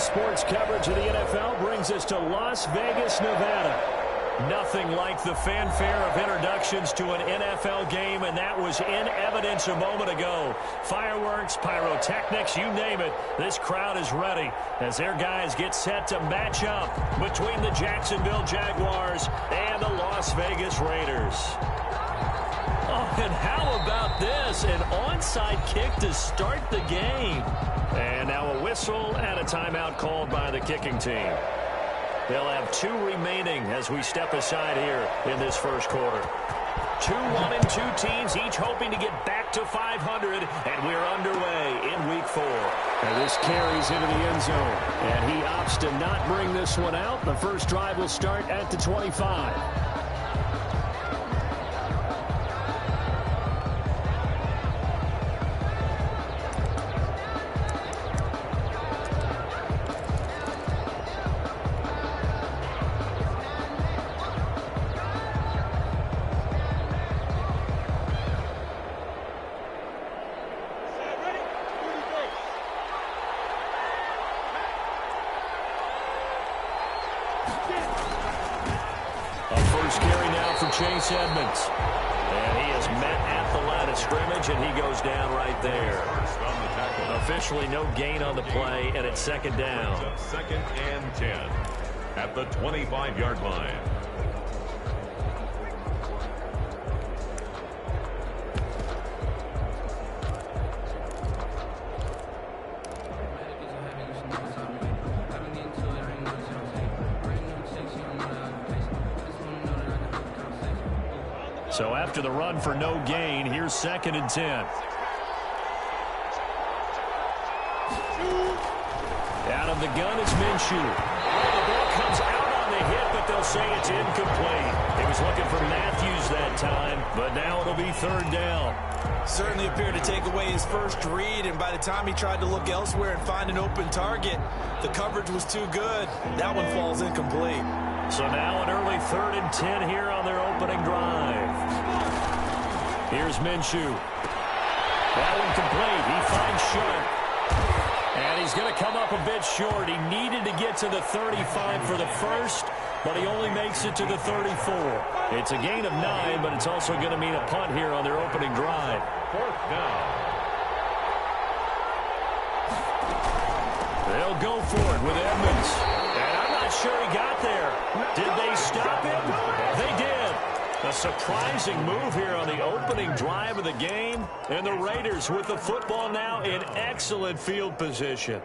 sports coverage of the NFL brings us to Las Vegas, Nevada. Nothing like the fanfare of introductions to an NFL game, and that was in evidence a moment ago. Fireworks, pyrotechnics, you name it. This crowd is ready as their guys get set to match up between the Jacksonville Jaguars and the Las Vegas Raiders. Oh, and how about this? An onside kick to start the game. And now a whistle and a timeout called by the kicking team. They'll have 2 remaining as we step aside here in this first quarter. 2-1-2 teams, each hoping to get back to 500, and we're underway in Week 4. And this carries into the end zone, and he opts to not bring this one out. The first drive will start at the 25. Chase Edmonds. And he is met at the line of scrimmage, and he goes down right there. Officially no gain on the play, and it's second down. Second and 10 at the 25-yard line. So after the run for no gain, here's second and 10. Out of the gun is Minshew. Oh, the ball comes out on the hit, but they'll say it's incomplete. He was looking for Matthews that time, but now it'll be third down. Certainly appeared to take away his first read, and by the time he tried to look elsewhere and find an open target, the coverage was too good. That one falls incomplete. So now an early third and 10 here on their opening drive. Here's Minshew. That one complete. He finds Sharp. And he's going to come up a bit short. He needed to get to the 35 for the first, but he only makes it to the 34. It's a gain of 9, but it's also going to mean a punt here on their opening drive. Fourth down. They'll go for it with Edmonds. And I'm not sure he got there. Did they stop him? They did. A surprising move here on the opening drive of the game. And the Raiders with the football now in excellent field position.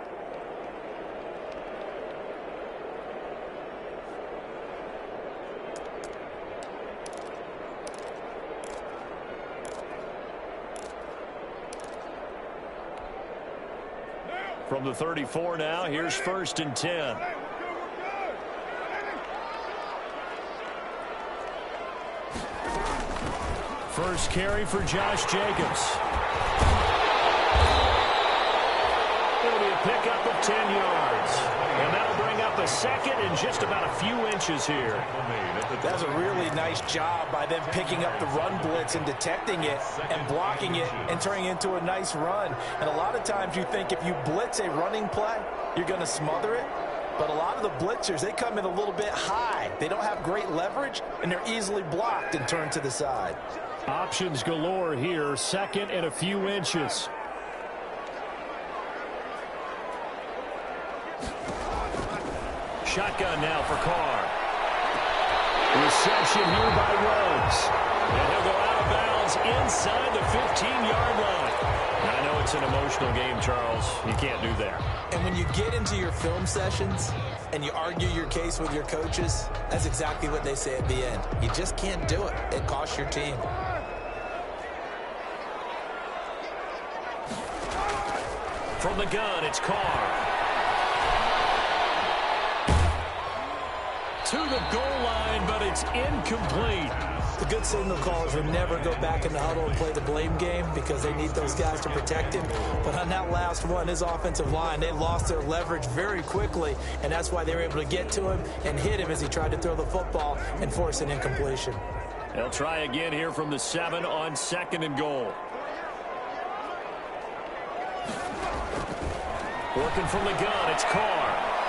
From the 34 now, here's first and 10. First carry for Josh Jacobs. It'll be a pickup of 10 yards. And that'll bring up a second and just about a few inches here. That's a really nice job by them picking up the run blitz and detecting it and blocking it and turning it into a nice run. And a lot of times you think if you blitz a running play, you're going to smother it. But a lot of the blitzers, they come in a little bit high. They don't have great leverage, and they're easily blocked and turned to the side. Options galore here, second and a few inches. Shotgun now for Carr. Reception here by Rhodes. And he'll go out of bounds inside the 15-yard line. Now, I know it's an emotional game, Charles. You can't do that. And when you get into your film sessions and you argue your case with your coaches, that's exactly what they say at the end. You just can't do it. It costs your team. From the gun, it's Carr. To the goal line, but it's incomplete. The good signal callers would never go back in the huddle and play the blame game because they need those guys to protect him. But on that last one, his offensive line, they lost their leverage very quickly, and that's why they were able to get to him and hit him as he tried to throw the football and force an incompletion. They'll try again here from the 7 on second and goal. Working from the gun, it's Carr.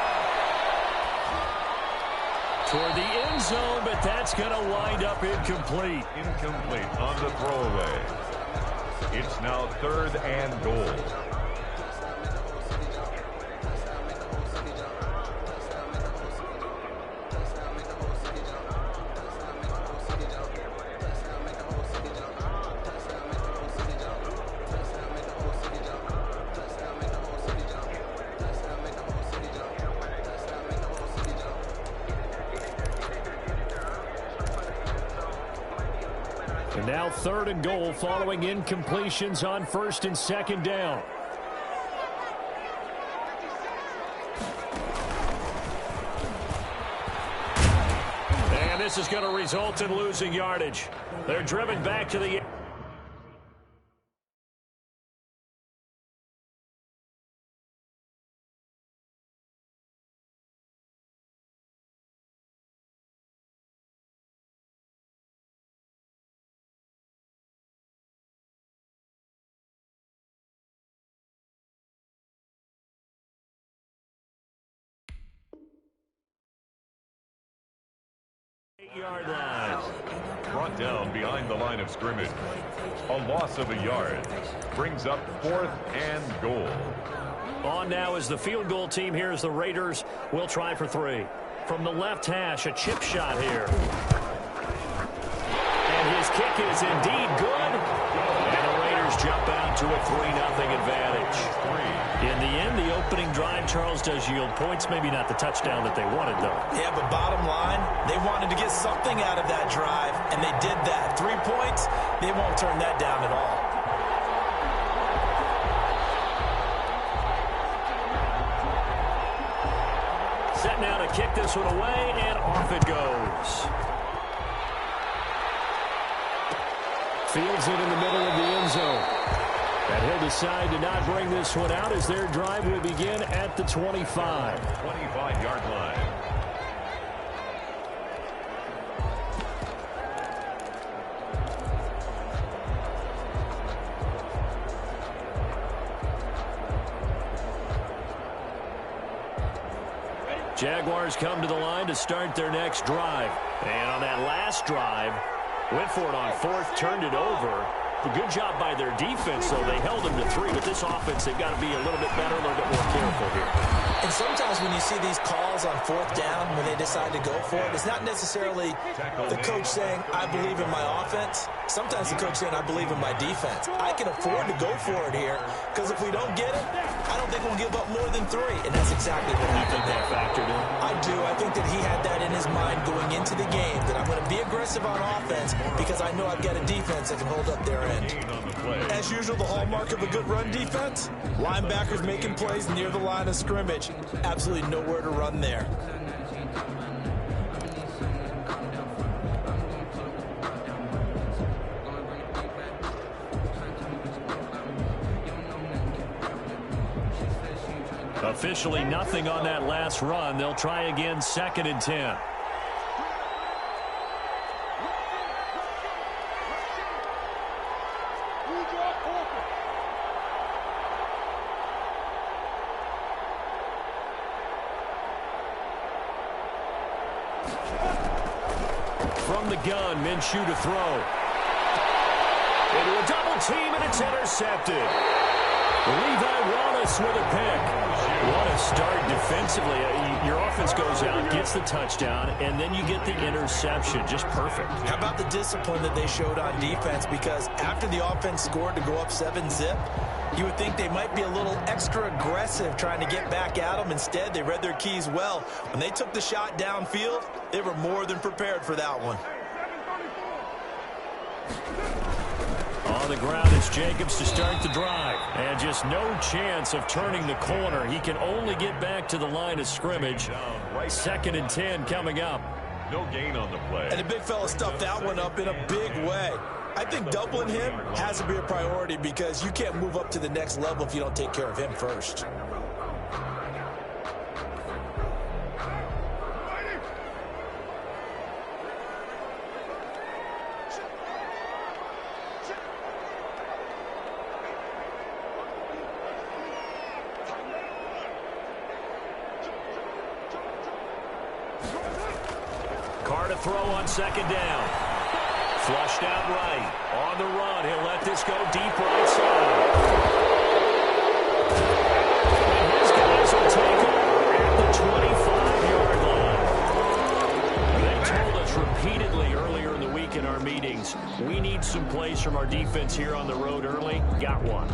toward the end zone, but that's going to wind up incomplete. Incomplete on the throwaway. It's now 3rd and goal. And now 3rd and goal following incompletions on 1st and 2nd down. And this is going to result in losing yardage. They're driven back to the... yard line. Brought down behind the line of scrimmage. A loss of a yard brings up 4th and goal. On now is the field goal team. Here's the Raiders. Will try for 3. From the left hash, a chip shot here. And his kick is indeed good. And the Raiders jump out to a 3-0 advantage. In the end, the opening drive, Charles, does yield points. Maybe not the touchdown that they wanted, though. Yeah, but bottom line, they wanted to get something out of that drive, and they did that. 3 points, they won't turn that down at all. Set now to kick this one away, and off it goes. Fields it in the middle of the end zone. And he'll decide to not bring this one out as their drive will begin at the 25. 25-yard line. Jaguars come to the line to start their next drive. And on that last drive, went for it on 4th, turned it over. A good job by their defense, though. They held them to 3, but this offense, they've got to be a little bit better, a little bit more careful here. And sometimes when you see these calls on 4th down, when they decide to go for it, it's not necessarily the coach saying, I believe in my offense. Sometimes the coach saying, I believe in my defense. I can afford to go for it here, because if we don't get it, I don't think we'll give up more than 3. And that's exactly what happened there. Factored in. I do. I think that he had that in his mind going into the game, that I'm going to be aggressive on offense because I know I've got a defense that can hold up their end. As usual, the hallmark of a good run defense, linebackers making plays near the line of scrimmage. Absolutely nowhere to run there. Officially nothing on that last run. They'll try again, 2nd and 10. From the gun, Minshew to throw. Into a double team, and it's intercepted. Levi Wallace with a pick. What a start defensively. Your offense goes out, gets the touchdown, and then you get the interception. Just perfect. How about the discipline that they showed on defense? Because after the offense scored to go up 7-zip, you would think they might be a little extra aggressive trying to get back at them. Instead, they read their keys well. When they took the shot downfield, they were more than prepared for that one. On the ground, it's Jacobs to start the drive. And just no chance of turning the corner. He can only get back to the line of scrimmage. 2nd and 10 coming up. No gain on the play. And the big fella stuffed that one up in a big way. I think doubling him has to be a priority because you can't move up to the next level if you don't take care of him first. throw on second down. Flushed out right. On the run. He'll let this go deep right side. And his guys will take over at the 25-yard line. They told us repeatedly earlier in the week in our meetings, we need some plays from our defense here on the road early. Got one.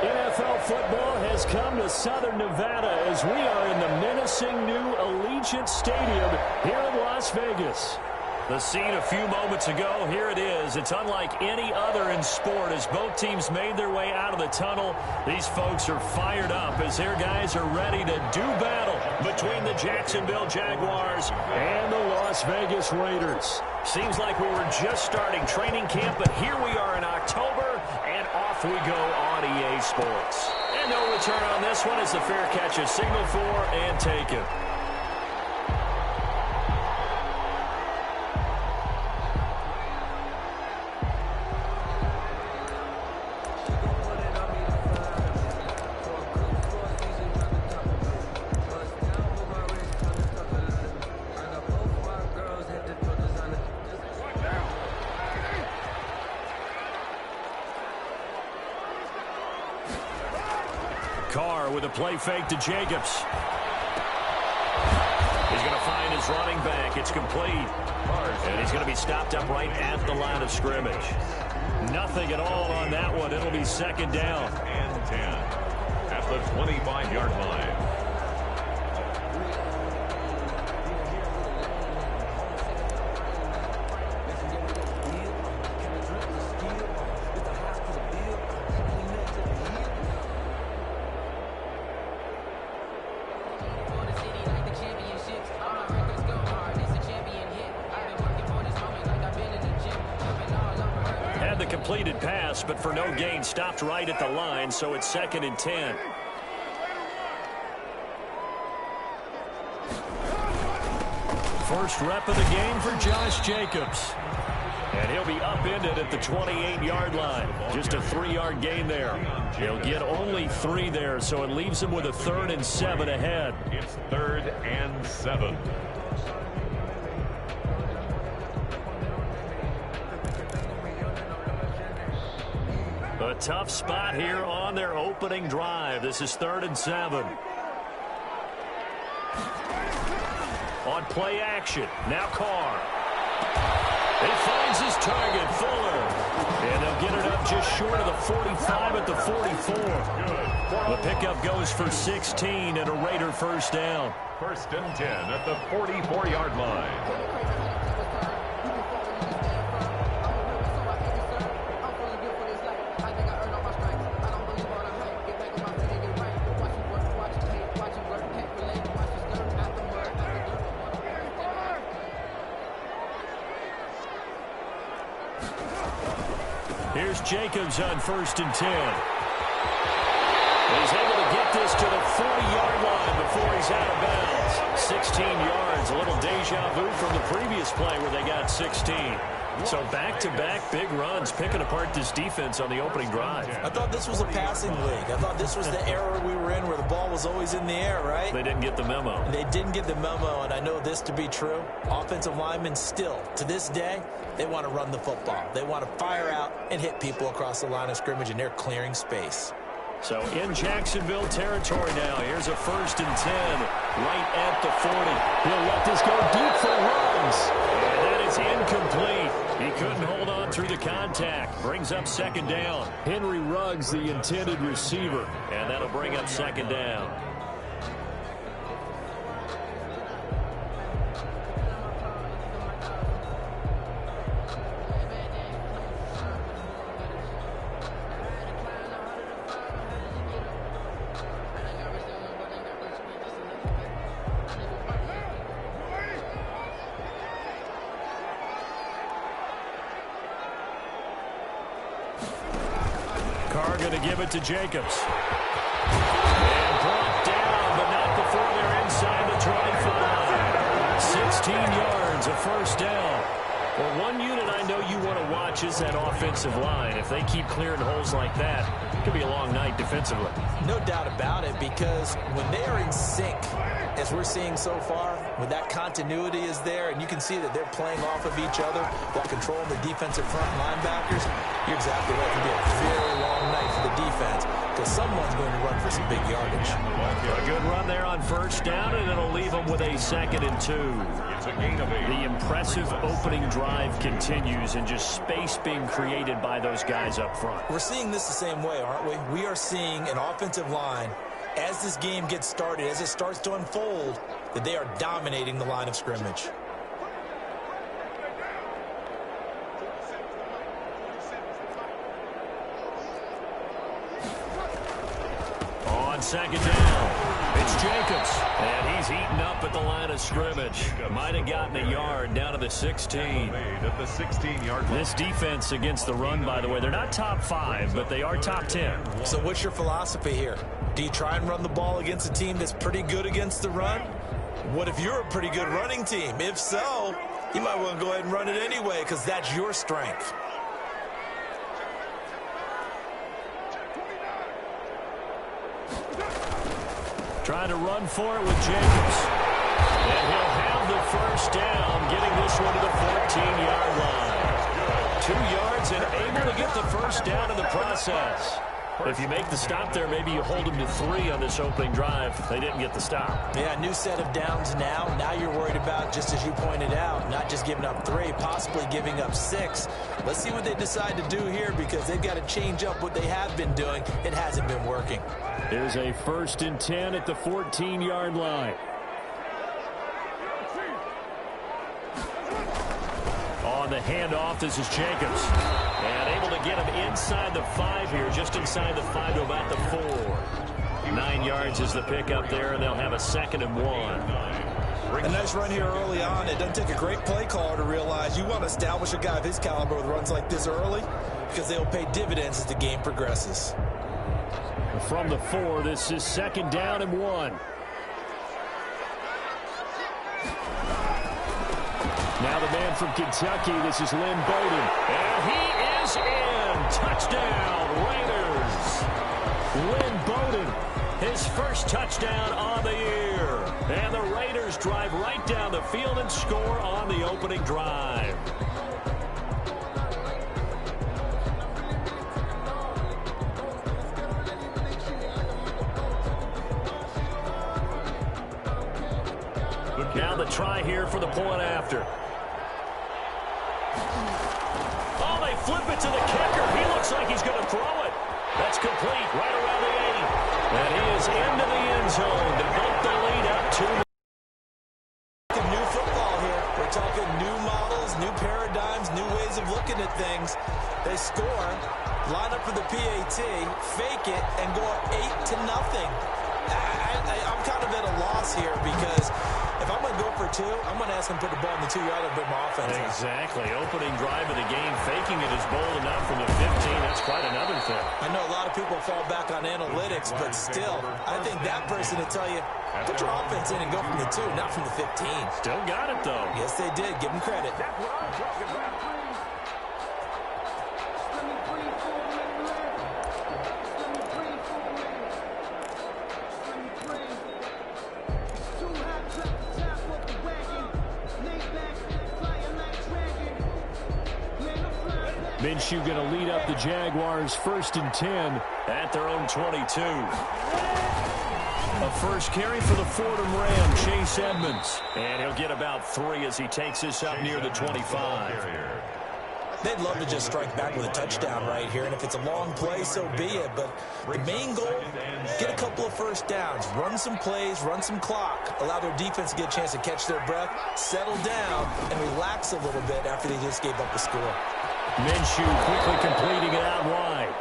NFL football has come to Southern Nevada as we are in the menacing new Allegiant Stadium here in Las Vegas. The scene a few moments ago, here it is. It's unlike any other in sport as both teams made their way out of the tunnel. These folks are fired up as their guys are ready to do battle between the Jacksonville Jaguars and the Las Vegas Raiders. Seems like we were just starting training camp, but here we are in October, and off we go on EA Sports. And no return on this one as the fair catch is signaled for and taken. Carr with a play fake to Jacobs. He's going to find his running back. It's complete. And he's going to be stopped up right at the line of scrimmage. Nothing at all on that one. It'll be second down. And 10 at the 25-yard line. The completed pass, but for no gain, stopped right at the line, so it's second and 10. First rep of the game for Josh Jacobs. And he'll be upended at the 28-yard line. Just a 3-yard gain there. He'll get only 3 there, so it leaves him with a 3rd and 7 ahead. It's 3rd and 7. A tough spot here on their opening drive. This is 3rd and 7. On play action. Now Carr. He finds his target, Fuller. And they'll get it up just short of the 45 at the 44. The pickup goes for 16 and a Raider first down. 1st and 10 at the 44-yard line. Here's Jacobs on 1st and 10. He's able to get this to the 40-yard line before he's out of bounds. 16 yards, a little deja vu from the previous play where they got 16. So back-to-back big runs, picking apart this defense on the opening drive. I thought this was a passing league. I thought this was the era we were in where the ball was always in the air, right? They didn't get the memo. They didn't get the memo, and I know this to be true. Offensive linemen still, to this day, they want to run the football. They want to fire out and hit people across the line of scrimmage, and they're clearing space. So in Jacksonville territory now. Here's a 1st and 10 right at the 40. He'll let this go deep for runs. And that is incomplete. He couldn't hold on through the contact. Brings up 2nd down. Henry Ruggs, the intended receiver. And that'll bring up 2nd down. Carr going to give it to Jacobs. And brought down, but not before they're inside the 25. 16 yards, a 1st down. Well, one unit I know you want to watch is that offensive line. If they keep clearing holes like that, it could be a long night defensively. No doubt about it, because when they are in sync, as we're seeing so far, when that continuity is there, and you can see that they're playing off of each other while controlling the defensive front linebackers, you're exactly right. It can be a very long night for the defense because someone's going to run for some big yardage. A good run there on 1st down, and it'll leave them with a 2nd and 2. It's a gain of 8. The impressive opening drive continues, and just space being created by those guys up front. We're seeing this the same way, aren't we? We are seeing an offensive line, as this game gets started, as it starts to unfold, that they are dominating the line of scrimmage. On 2nd down, it's Jacobs. And he's eaten up at the line of scrimmage. Might have gotten a yard down to the 16. At the 16-yard line. This defense against the run, by the way, they're not top 5, but they are top 10. So what's your philosophy here? Do you try and run the ball against a team that's pretty good against the run? What if you're a pretty good running team? If so, you might want to go ahead and run it anyway because that's your strength. Trying to run for it with Jacobs. And he'll have the 1st down, getting this one to the 14-yard line. 2 yards and able to get the 1st down in the process. If you make the stop there, maybe you hold them to 3 on this opening drive. They didn't get the stop. Yeah, new set of downs now. Now you're worried about, just as you pointed out, not just giving up 3, possibly giving up 6. Let's see what they decide to do here because they've got to change up what they have been doing. It hasn't been working. Here's a 1st and 10 at the 14-yard line. On the handoff, this is Jacobs. And able to get him inside the 5 here, just inside the 5 to about the 4. 9 yards is the pickup there, and they'll have a 2nd and 1. A nice run here early on. It doesn't take a great play caller to realize you want to establish a guy of his caliber with runs like this early because they'll pay dividends as the game progresses. From the 4, this is 2nd down and 1. Now the man from Kentucky, this is Lynn Bowden. And he is in. Touchdown, Raiders. Lynn Bowden, his first touchdown on the year. And the Raiders drive right down the field and score on the opening drive. Now the try here for the point after. Oh, they flip it to the kicker. He looks like he's going to throw it. That's complete right around the 8. And he is into the end zone to bump the lead up to new football here. We're talking new models, new paradigms, new ways of looking at things. They score, line up for the PAT, fake it, and go up 8-0. I'm kind of at a loss here because if I'm going to go for 2, I'm going to ask them to put the ball in the 2-yard line and bring my offense in. Exactly. Opening drive of the game, faking it is bold enough from the 15. That's quite another thing. I know a lot of people fall back on analytics, but still, I think that person will tell you, put your offense in and go from the 2, not from the 15. Still got it, though. Yes, they did. Give them credit. That's what I'm talking about. Minshew going to lead up the Jaguars 1st and 10 at their own 22. A first carry for the Fordham Ram, Chase Edmonds. And he'll get about 3 as he takes this up near the 25. They'd love to just strike back with a touchdown right here, and if it's a long play, so be it. But the main goal, get a couple of first downs, run some plays, run some clock, allow their defense to get a chance to catch their breath, settle down, and relax a little bit after they just gave up the score. Minshew quickly completing it out wide.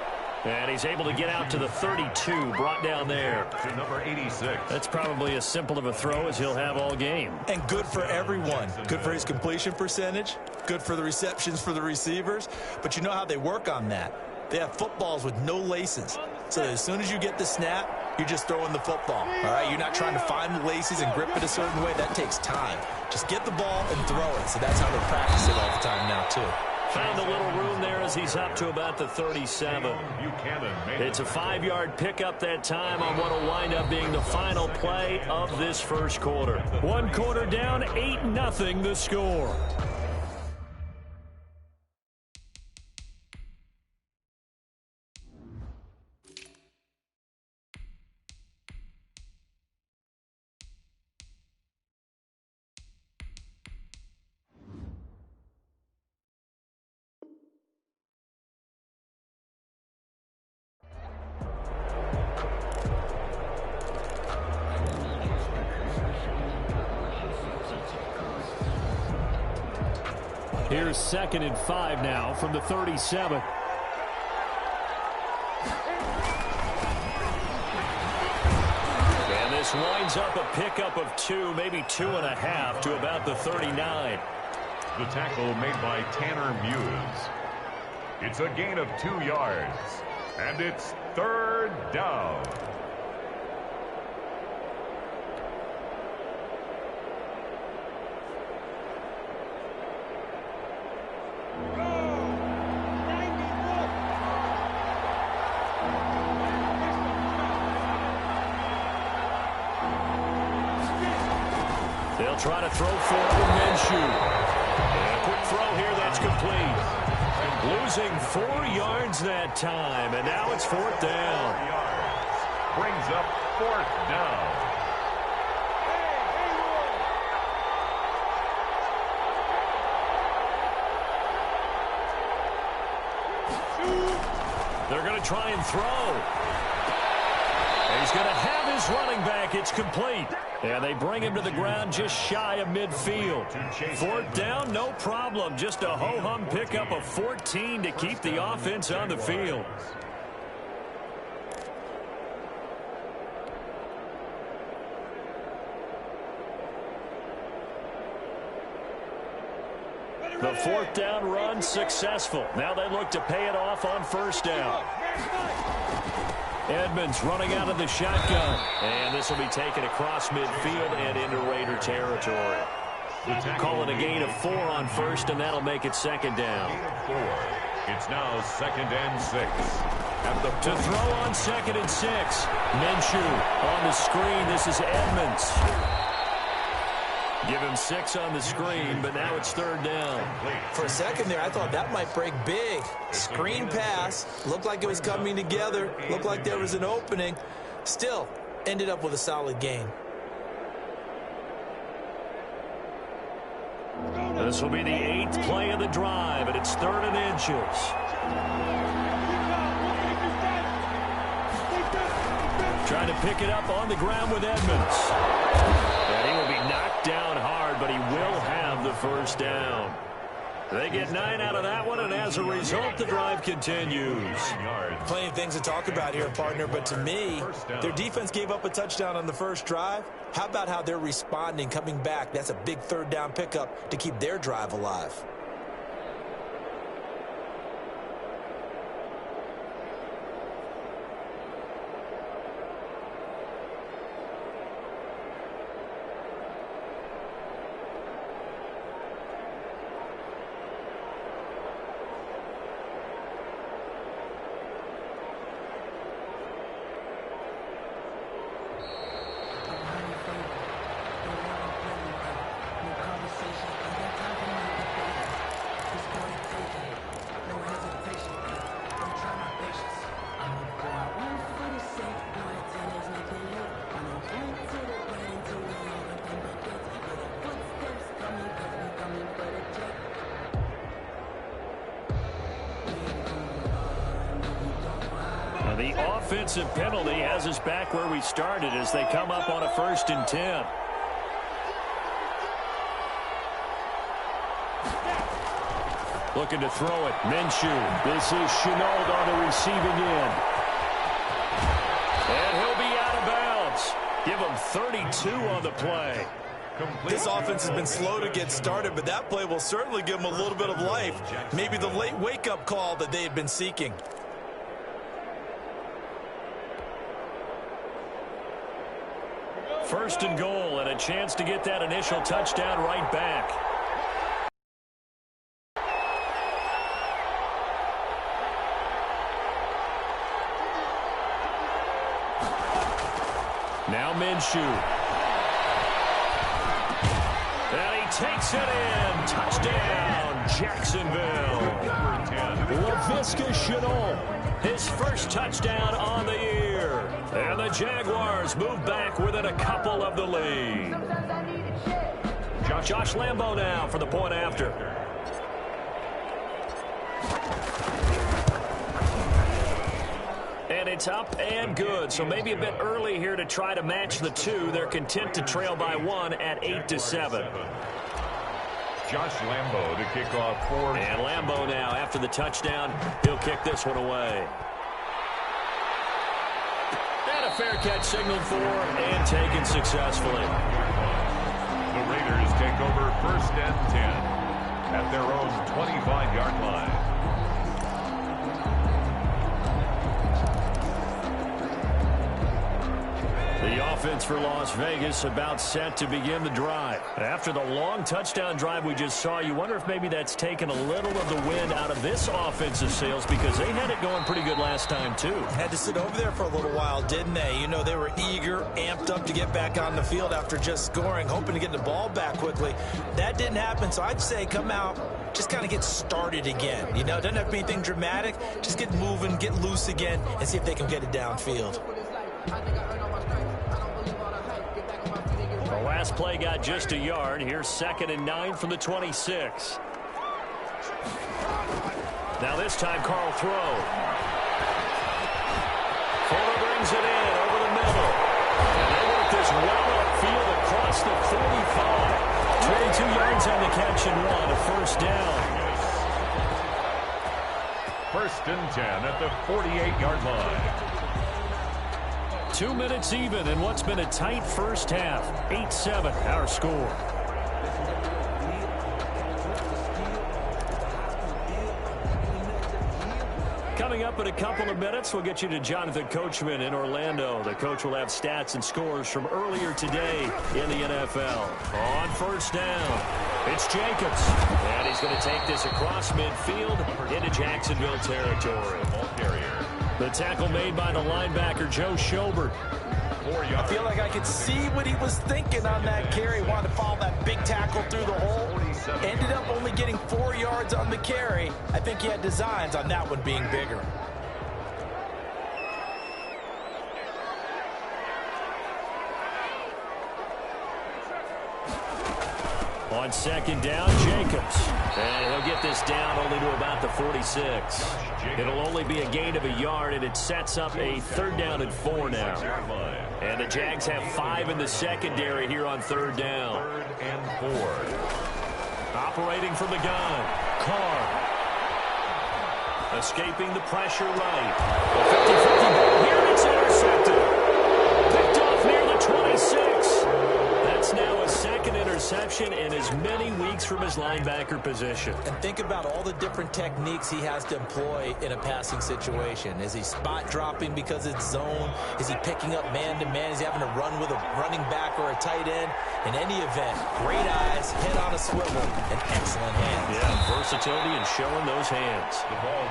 And he's able to get out to the 32, brought down there. To number 86. That's probably as simple of a throw as he'll have all game. And good for everyone. Good for his completion percentage. Good for the receptions for the receivers. But you know how they work on that. They have footballs with no laces. So as soon as you get the snap, you're just throwing the football. All right, you're not trying to find the laces and grip it a certain way. That takes time. Just get the ball and throw it. So that's how they practice it all the time now, too. Found a little room there as he's up to about the 37. It's a 5-yard pickup that time on what will wind up being the final play of this first quarter. 1 quarter down, 8-0 the score. Here's 2nd and 5 now from the 37. And this winds up a pickup of 2, maybe 2.5 to about the 39. The tackle made by Tanner Muse. It's a gain of 2 yards. And it's 3rd down. They'll try to throw forward Minshew. And a quick throw here that's complete. Losing 4 yards that time, and now it's 4th down. Brings up 4th down. They're going to try and throw. And he's going to have his running back. It's complete. And they bring him to the ground just shy of midfield. 4th down, no problem. Just a ho-hum pickup of 14 to keep the offense on the field. The 4th down run successful. Now they look to pay it off on 1st down. Edmonds running out of the shotgun. And this will be taken across midfield and into Raider territory. Calling a gain of 4 on 1st, and that'll make it 2nd down. It's now 2nd and 6. To throw on 2nd and 6. Minshew on the screen. This is Edmonds. Give him 6 on the screen, but now it's 3rd down. For a second there, I thought that might break big. Screen pass. Looked like it was coming together. Looked like there was an opening. Still, ended up with a solid gain. This will be the 8th play of the drive, and it's 3rd and inches. Trying to pick it up on the ground with Edmonds. And he will be knocked down hard, but he will have the first down. They get 9 out of that one, and as a result, the drive continues. Plenty of things to talk about here, partner, but to me, their defense gave up a touchdown on the first drive. How about how they're responding, coming back? That's a big 3rd down pickup to keep their drive alive. The offensive penalty has us back where we started as they come up on a 1st and 10. Looking to throw it. Minshew. This is Chenault on the receiving end. And he'll be out of bounds. Give him 32 on the play. This offense has been slow to get started, but that play will certainly give them a little bit of life. Maybe the late wake-up call that they had been seeking. First and goal, and a chance to get that initial touchdown right back. Now Minshew. And he takes it in. Touchdown, Jacksonville. Laviska Shenault, his first touchdown on the year. And the Jaguars move back within a couple of the lead. Josh Lambo now for the point after. And it's up and good. So maybe a bit early here to try to match the two. They're content to trail by 1 at 8-7. Josh Lambo to kick off 4. And Lambo now, after the touchdown, he'll kick this one away. And a fair catch signaled for and taken successfully. The Raiders take over 1st and 10 at their own 25-yard line. The offense for Las Vegas about set to begin the drive. After the long touchdown drive we just saw, you wonder if maybe that's taken a little of the wind out of this offensive sails because they had it going pretty good last time too. Had to sit over there for a little while, didn't they? You know, they were eager, amped up to get back on the field after just scoring, hoping to get the ball back quickly. That didn't happen, so I'd say come out, just kind of get started again. You know, it doesn't have to be anything dramatic. Just get moving, get loose again, and see if they can get it downfield. The last play got just a yard. Here's 2nd and 9 from the 26. Now this time Carl throw. Fuller brings it in over the middle. And they work this well upfield across the 45. 22 yards on the catch and 1. A first down. 1st and 10 at the 48-yard line. 2 minutes even in what's been a tight first half. 8-7 our score. Coming up in a couple of minutes, we'll get you to Jonathan Coachman in Orlando. The coach will have stats and scores from earlier today in the NFL. On first down, it's Jacobs. And he's going to take this across midfield into Jacksonville territory. The tackle made by the linebacker, Joe Schobert. I feel like I could see what he was thinking on that carry. Wanted to follow that big tackle through the hole. Ended up only getting 4 yards on the carry. I think he had designs on that one being bigger. On second down, Jacobs. And he'll get this down only to about the 46. It'll only be a gain of a yard, and it sets up a 3rd down and 4 now. And the Jags have 5 in the secondary here on 3rd down. 3rd and 4. Operating from the gun, Carr. Escaping the pressure right. A 50-50 ball here, and it's intercepted. Picked off near the 26. That's now a 2nd interception in as many weeks from his linebacker position. And think about all the different techniques he has to employ in a passing situation. Is he spot dropping because it's zone? Is he picking up man-to-man? Is he having to run with a running back or a tight end? In any event, great eyes, head on a swivel, and excellent hands. Yeah, versatility and showing those hands.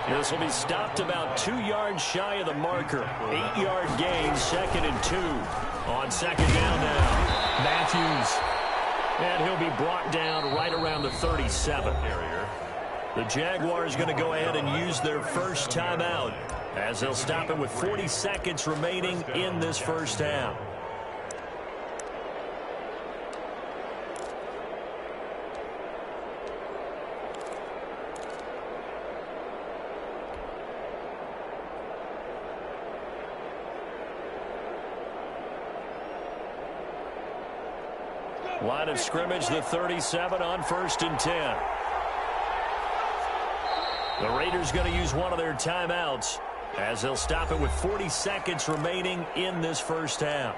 This will be stopped about 2 yards shy of the marker. 8-yard gain, 2nd and 2. On 2nd down now. Matthews. And he'll be brought down right around the 37. The Jaguars going to go ahead and use their first timeout as they'll stop it with 40 seconds remaining in this first half. Line of scrimmage, the 37 on 1st and 10. The Raiders going to use one of their timeouts as they'll stop it with 40 seconds remaining in this first half.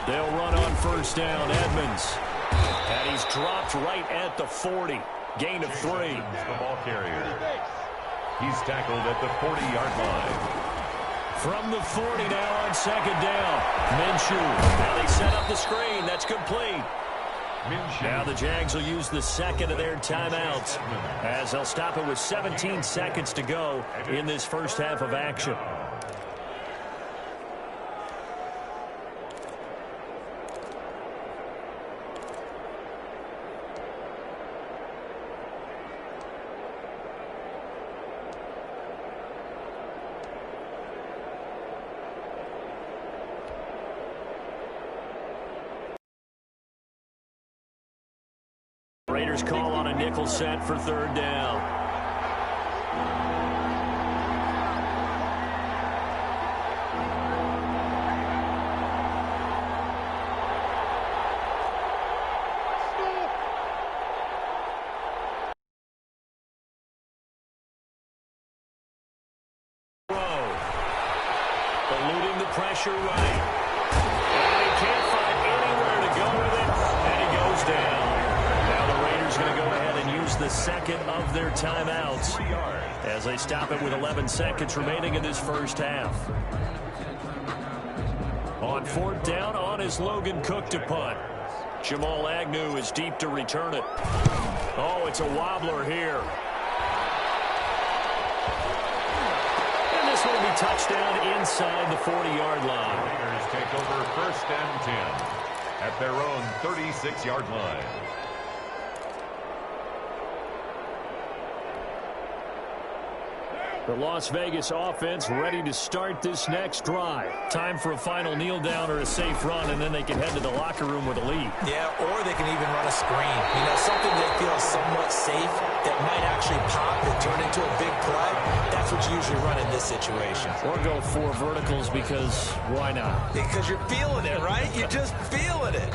They'll run on 1st down, Edmonds. And he's dropped right at the 40. Gain of 3. The ball carrier. He's tackled at the 40-yard line. From the 40 now on 2nd down. Minshew. Now they set up the screen. That's complete. Now the Jags will use the 2nd of their timeouts as they'll stop it with 17 seconds to go in this first half of action. Raiders call on a nickel set for 3rd down. Eluding the pressure right. And he can't find anywhere to go with it, and he goes down. Going to go ahead and use the 2nd of their timeouts as they stop it with 11 seconds remaining in this first half. On 4th down, on is Logan Cook to punt. Jamal Agnew is deep to return it. Oh, it's a wobbler here. And this will be touchdown inside the 40-yard line. Raiders take over 1st and 10 at their own 36-yard line. The Las Vegas offense ready to start this next drive. Time for a final kneel down or a safe run, and then they can head to the locker room with a lead. Yeah, or they can even run a screen. You know, something they feel somewhat safe that might actually pop and turn into a big play. That's what you usually run in this situation. Or go 4 verticals because why not? Because you're feeling it, right? You're just feeling it.